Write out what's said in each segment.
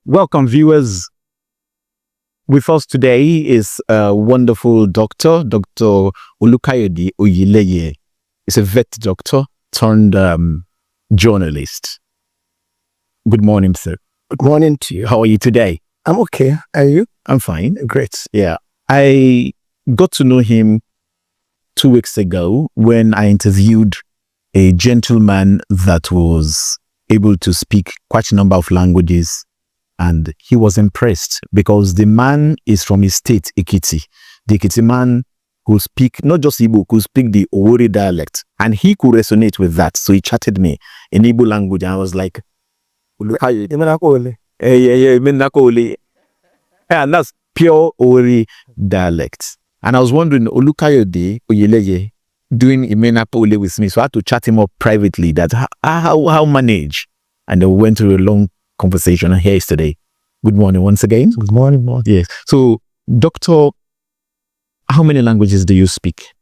Welcome, viewers. With us today is a wonderful doctor, Dr. Olukayode Oyeleye. He's a vet doctor turned journalist. Good morning, sir. Good morning to you. How are you today? I'm okay. Are you? I'm fine. Great. Yeah. I got to know him 2 weeks ago when I interviewed a gentleman that was able to speak quite a number of languages. And he was impressed because the man is from his state, Ekiti. The Ekiti man who speak not just Igbo, could speak the Owori dialect. And he could resonate with that. So he chatted me in Igbo language. And I was like, and that's pure Owori dialect. And I was wondering, Olukayode Oyeleye doing Imenakole with me. So I had to chat him up privately that how manage. And then we went through a long conversation, and here is today. Good morning once again. Good morning. Yes. So, doctor, how many languages do you speak?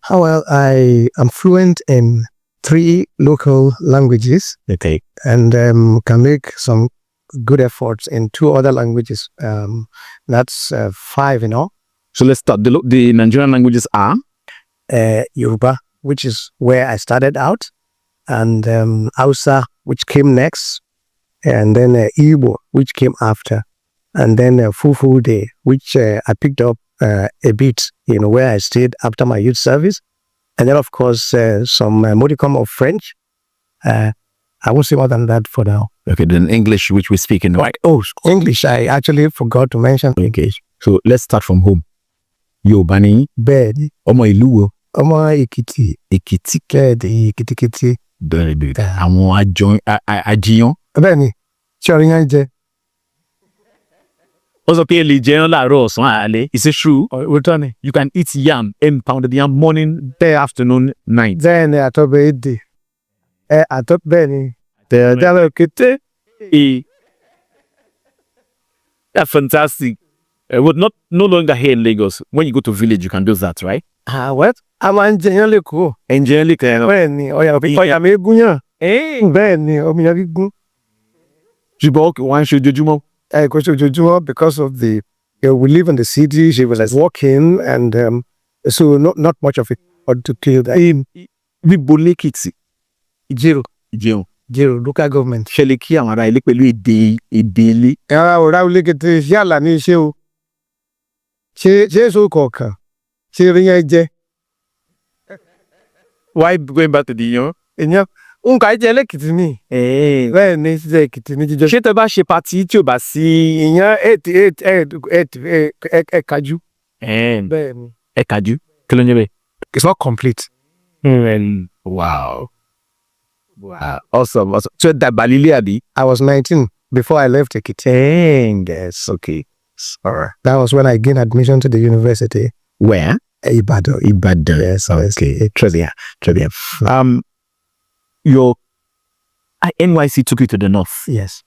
Well, I am fluent in 3 local languages. Okay. And can make some good efforts in 2 other languages. That's 5 in all. So let's start. The Nigerian languages are? Yoruba, which is where I started out, and Hausa, which came next, and then Igbo, which came after, and then Fufude, which I picked up a bit, where I stayed after my youth service, and then of course some modicum of French. I won't say more than that for now. Okay, then English, which we speak in. Right. Oh, English, I actually forgot to mention. Okay, so let's start from home. Yorùbá Bẹ́ẹ̀ni. Ọmọ ìlú wo? Ọmọ Ekiti. Ekiti. Bẹ́ẹ̀ni, Ekiti. Very good. Àwọn àjiyàn. Bẹ́ẹ̀ni, ṣé orin yẹn jẹ? Ó sọ pé lè jẹun láàárọ̀ ọ̀sán àálẹ́. Is it true? Òótọ́ ni. You can eat yam, pounded yam, morning, day, afternoon, night. Bẹ́ẹ̀ni, àtọ́bẹ̀ èdè. Bẹ́ẹ̀ni. Tẹ̀rẹ̀dẹ́rẹ̀ kété. That's fantastic. But no longer here in Lagos. When you go to village, you can do that, right? What? A máa ń jẹyán lẹ́kọ̀ọ́. Ẹ̀ǹjẹ́ lè kẹ́ ẹ̀. Bẹ́ẹ̀ni, ọ̀yà mi gún yàn. Bẹ́ẹ̀ni, omi yẹn gún. Ṣùgbọ́n wọ́n ń ṣe ojoojúmọ́. Kò ṣe ojoojúmọ́ because of we live in the city. She was like walking, and so not much of it to kill that. Bíbo lẹ́kìtì. Ìjẹ̀rò local government. Ṣẹlẹ̀ kí àwọn ará ilé pẹ̀lú èdè ilé. Ọ̀rá olégete ṣé àlà ní iṣẹ́ o. Ṣé èso kọ̀ọ̀kan? Ṣé eré yẹn jẹ? Why going back to the yan? Èèyàn nǹkan jẹ́ lẹ́kìtì ni. Bẹ́ẹ̀ ni ṣíṣe Èkìtì ní jíjọ. Ṣé tẹ bá ṣe pati tí ò bá sí? Ìyẹn ẹ̀kájú. Bẹ́ẹ̀ ni. Ẹ̀kájú? Kí ló ń jẹ́ bẹ́ẹ̀? It's not complete. Wow. Awesome. So dàgbà lílé àbí? I was 19 before I left Ekiti. Yes. Okay. Alright. That was when I gained admission to the university. Where? Ibadan. Yes. Okay. Très bien. Your NYC took you to the north. Yes.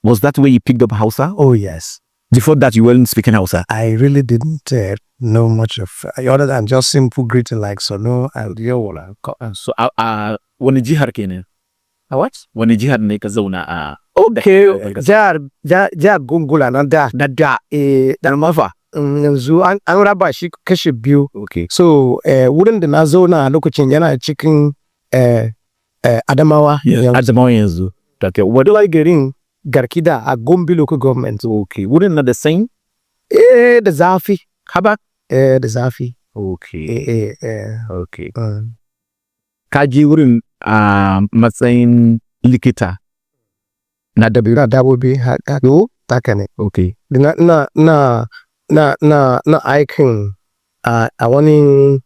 Was that where you picked up Hausa? Oh, yes. Before that, you weren't speaking Hausa? I really didn't know much of other than just simple greeting like Sono and Yowola. So, wani jihar kenan? What? Wani jihar ne ka zauna? Okay. Jihar Gongola na da Mafa. Yanzu an raba shi kashe biyu. Okay. So, wurin da na zauna lokacin yana cikin Adamawa. Adamawa yanzu. Okay. Wadda garin Garkida a Gombe local government. Okay. Wurin na da same? Da zafi. Haba? Da zafi. Okay. Okay. Ka je wurin matsayin likita? Na dabobi haka. Taka ne. Okay. Na aikin a wani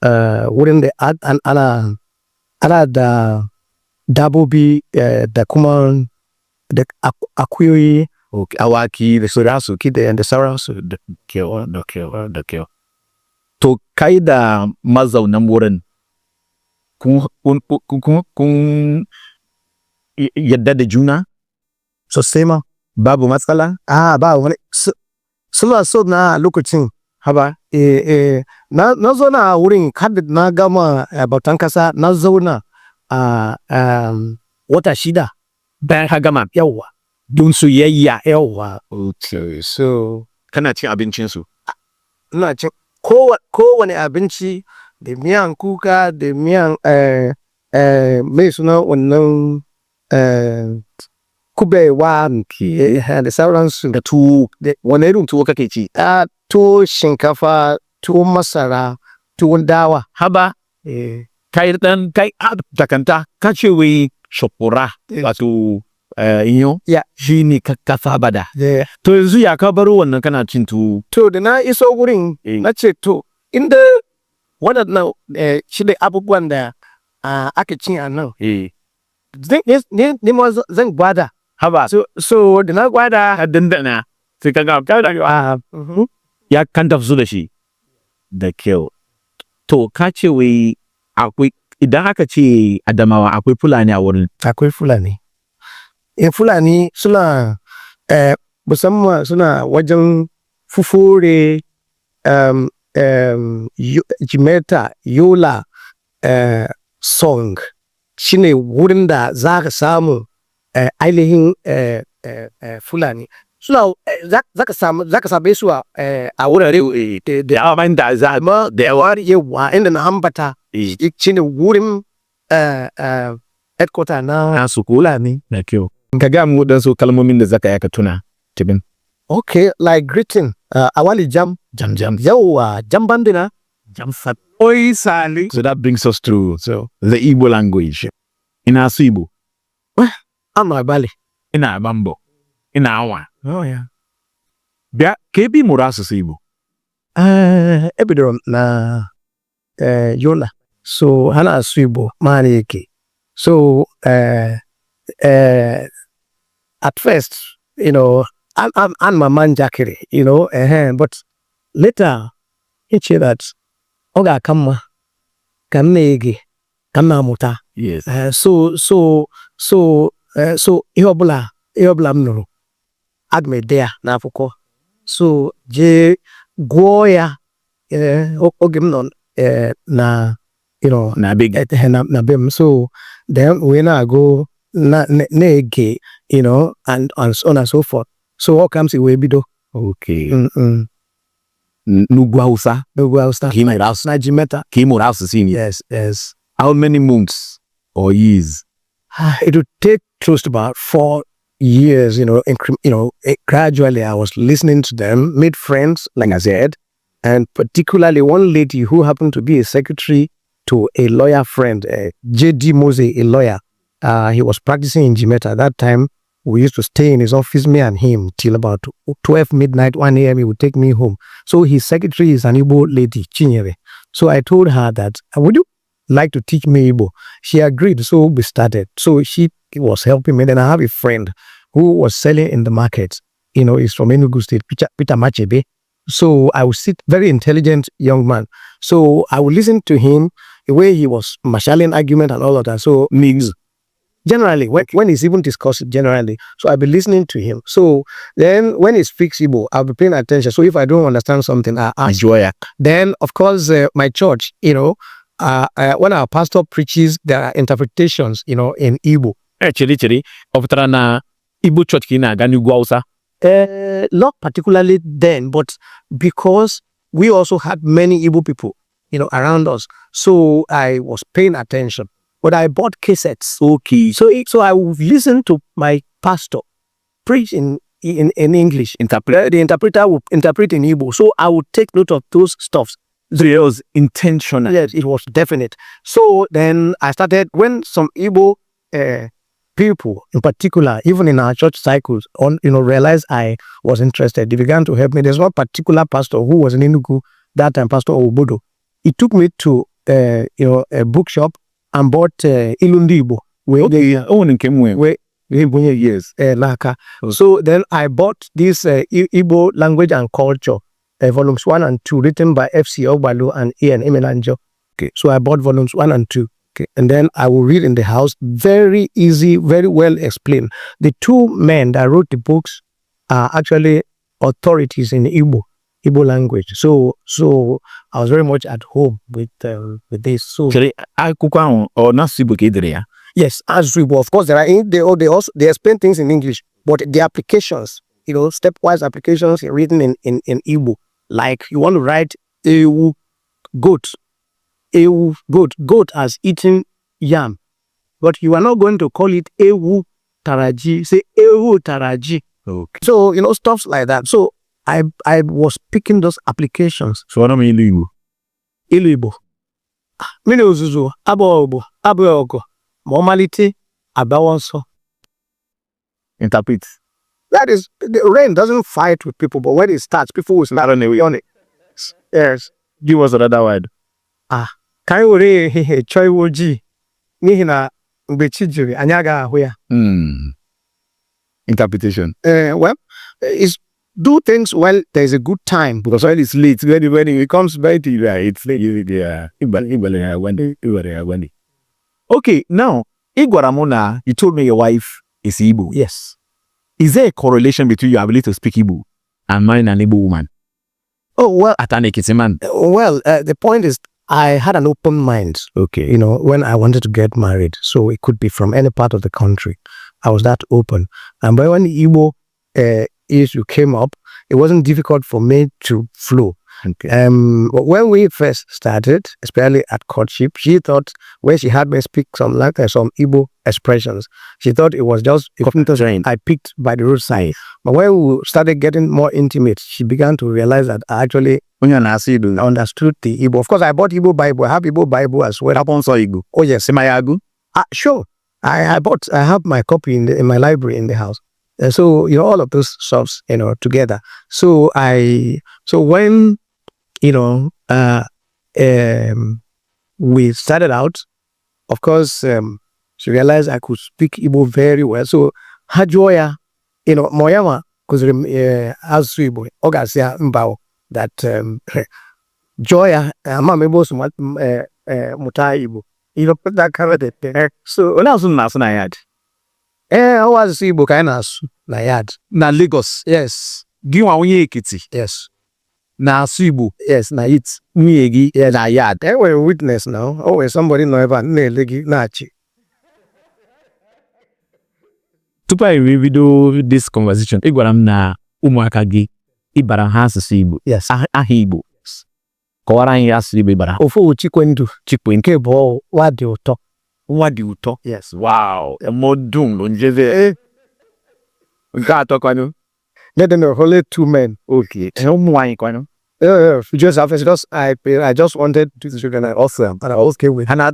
wurin da ana da dabobi da kuma da akuyoyi. Okay. Awaki da sauransu da sauransu da kyau. To kai da mazaunan wurin kun yadda da juna? Sosai ma. Babu matsala? Ba wani. Suna so na lokacin. Haba? Na zauna a wurin kada na gama bautan kasa, na zauna wata 6. Bayan ka gama? Yawwa. don su yayya. Yawwa. Okay. So Kana cin abincin su? ina cin kowane abinci da miyan kuka da miyan mai suna wannan kubewa da sauransu. Da tuwo. Wane irin tuwo kake ci? Tuwo shinkafa, tuwo masara, tuwon dawa. Haba. Kai takanta ka ce wai shokora wato inyo shi ne ka saba da. To yanzu ya ka baro wannan kana cin tuwo? To da na iso wurin na ce to inda waɗannan shi da abubuwan da aka cin a nan. Ne ma zan gwada. Haba. So da na gwada. Ka dandana sai ka ga ya kan tafsu da shi. Da kyau. To ka ce wai akwai idan aka ce Adamawa akwai Fulani a wurin. Akwai Fulani. Fulani suna musamman suna wajen Fufore, Jimeta, Yola, Song shine wurin da za ka samu ainihin Fulani. Suna za ka same su a wurare da yawa da zama da yawa inda na ambata shine wurin headquarter na su Fulani. Da kyau. Ka ga mu dan su kalmomin da zaka yaka tuna tibin. Okay, like greeting. Awali jam. Yawa jam bandina. Jam sat. Oi sali. So that brings us to the Igbo language. Ina su Igbo. Ama bali. Ina Bambo. Ina Awa. Oh yeah. Bia kebi mura asụsụ Igbo. Ebidoro na Yola. So ha na-asụ Igbo maara eke. So at first, I'm a man jakiri, but later it's that oga kama ege kama muta. Yes. So ihe ọbụla m nụrụ agmedea na akwụkwọ. So je gụọ ya oge m nọ na na big na be m. So then we na-agụ na-ege, and so on and so forth. So what comes iwe bido. Okay. N'ugwu Hausa. Na Jimeta. Ka ị mụrụ asụsụ Igbo. Yes. How many months or years? It would take close to about 4 years, gradually I was listening to them, made friends, like I said, and particularly one lady who happened to be a secretary to a lawyer friend, J.D. Mose, a lawyer. He was practicing in Jimeta. At that time, we used to stay in his office, me and him, till about 12 midnight, 1 a.m. He would take me home. So his secretary is an Igbo lady, Chinyere. So I told her that, would you like to teach me Igbo? She agreed, so we started. So she was helping me. Then I have a friend who was selling in the market. He's from Enugu State, Peter Machebe. So I would sit, very intelligent young man. So I would listen to him, the way he was marshalling argument and all of that. So means generally, when he's even discussing generally, so I'll be listening to him. So then when he speaks Igbo, I'll be paying attention. So if I don't understand something, I ask. Then, of course, my church, when our pastor preaches, there are interpretations, in Igbo. Chiri, optara na Igbo church ki na gani Hausa. Not particularly then, but because we also had many Igbo people, around us. So I was paying attention. But I bought cassettes. Okay. So I would listen to my pastor preach in English. The interpreter would interpret in Igbo. So I would take note of those stuffs. So it was intentional. Yes, it was definite. So then I started, when some Igbo people in particular, even in our church cycles, realized I was interested, they began to help me. There's one particular pastor who was in Enugu that time, Pastor Obodo. He took me to a bookshop and bought Ilundi Igbo. Yes, Laka. So then I bought this Igbo language and culture, volumes 1 and 2, written by F.C. Ogbalu and Ian Emelanjo. Okay. So I bought volumes 1 and 2. Okay. And then I will read in the house. Very easy, very well explained. The two men that wrote the books are actually authorities in Igbo language. So I was very much at home with this. So yes, as Igbo. Of course, they explain things in English. But the applications, stepwise applications written in Igbo, like you want to write ewu, goat, goat as eating yam, but you are not going to call it ewu taraji, say ewu taraji. Okay. So, stuff like that. So I was picking those applications. So what am I Igbo? Igbo. Mini ozuzu, abo ogo, normality, abawanso. Interpret. That is, the rain doesn't fight with people, but when it starts, people will start on it. Yes. Give us another word. Ka anyị were ehihie chọọ iwe ojii n'ihi na mgbe chi jiri anyị agaghị ahụ ya. Interpretation. Well, it's do things while there's a good time, because when it's late, when it becomes very it's late. Okay, now Igwaramona, you told me your wife is Igbo. Yes. Is there a correlation between your ability to speak Igbo and marrying an Igbo woman? Oh, well, at an Ekiti man. Well, the point is, I had an open mind. Okay. When I wanted to get married, so it could be from any part of the country. I was that open. And when the Igbo issue came up, it wasn't difficult for me to flow. Okay. But when we first started, especially at courtship, she thought when she had me speak some Igbo expressions, she thought it was just a computer I picked by the roadside. But when we started getting more intimate, she began to realize that I actually understood the Igbo. Of course, I bought Igbo Bible. I have Igbo Bible as well. Igbo. Oh yes, Semayagu. Sure. I have my copy in my library in the house. So all of those stuffs together. So when we started out, of course, she realized I could speak Igbo very well. So Hajoya, Moyama, because Asu Igbo, Ogasia Mbao, that Joya, Mamebo Muta Igbo. Put that covered it there. So when I was in Nayad, I was Igbo Kainas Nayad. Na Lagos. Yes. Giwa Ekiti. Yes. Na Igbo. Yes, na it. Miegi. Yes. Na yard. They were a witness now. Always somebody know ever nachi. Tupa we do this conversation. Igwaram na umuaka gi ibara ha asụsụ Igbo. Yes. Aha Igbo. Kọwara anyị asụsụ Igbo ibara. Ofu chikwendu. Nke bụ wadi ụtọ. Wadi ụtọ. Yes. Wow. Modum njeve. Nke atọ kwanu. Let them know only two men. Okay. Ụmụnwaanyị kwanu. Just I just wanted two children. I also am, and I was okay with. Ana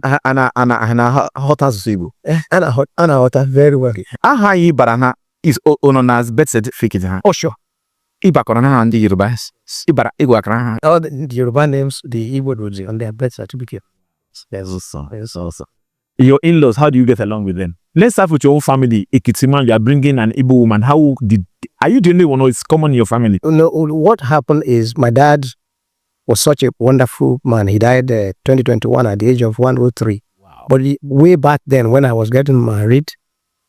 hot asụsụ Igbo. Ana hot very well. Aha anyị bara na is on as birth certificate ha. Oh sure. Ibakọrọ na ndị Yoruba. Ibara Igwakara ha. All the Yoruba names, the Igbo would on their birth certificate. Yes, also. Your in-laws, how do you get along with them? Let's start with your own family. Ekiti man, you are bringing an Igbo woman. Are you the only one, or it's common in your family? No, what happened is my dad was such a wonderful man. He died 2021 at the age of 103. Wow. But way back then, when I was getting married,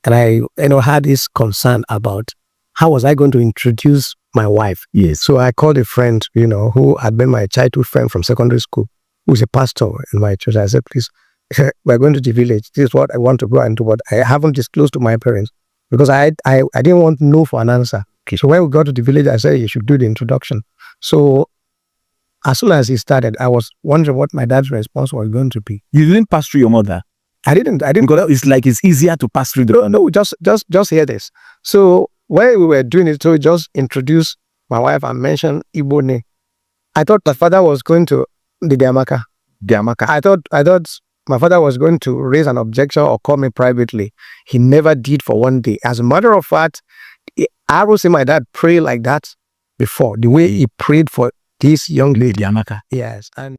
and I had this concern about how was I going to introduce my wife. Yes. So I called a friend, who had been my childhood friend from secondary school, who's a pastor in my church. I said, please, we're going to the village. This is what I want to go and do, but I haven't disclosed to my parents because I didn't want no for an answer. Okay. So when we got to the village, I said, you should do the introduction. So as soon as he started, I was wondering what my dad's response was going to be. You didn't pass through your mother? I didn't. Because it's like it's easier to pass through the... No, just hear this. So when we were doing it, so we just introduced my wife and mentioned Igbo name. I thought my father was going to the Diamaka. I thought my father was going to raise an objection or call me privately. He never did for one day. As a matter of fact, I was seeing my dad pray like that before. The way he prayed for this young lady. Diamaka. Yes. And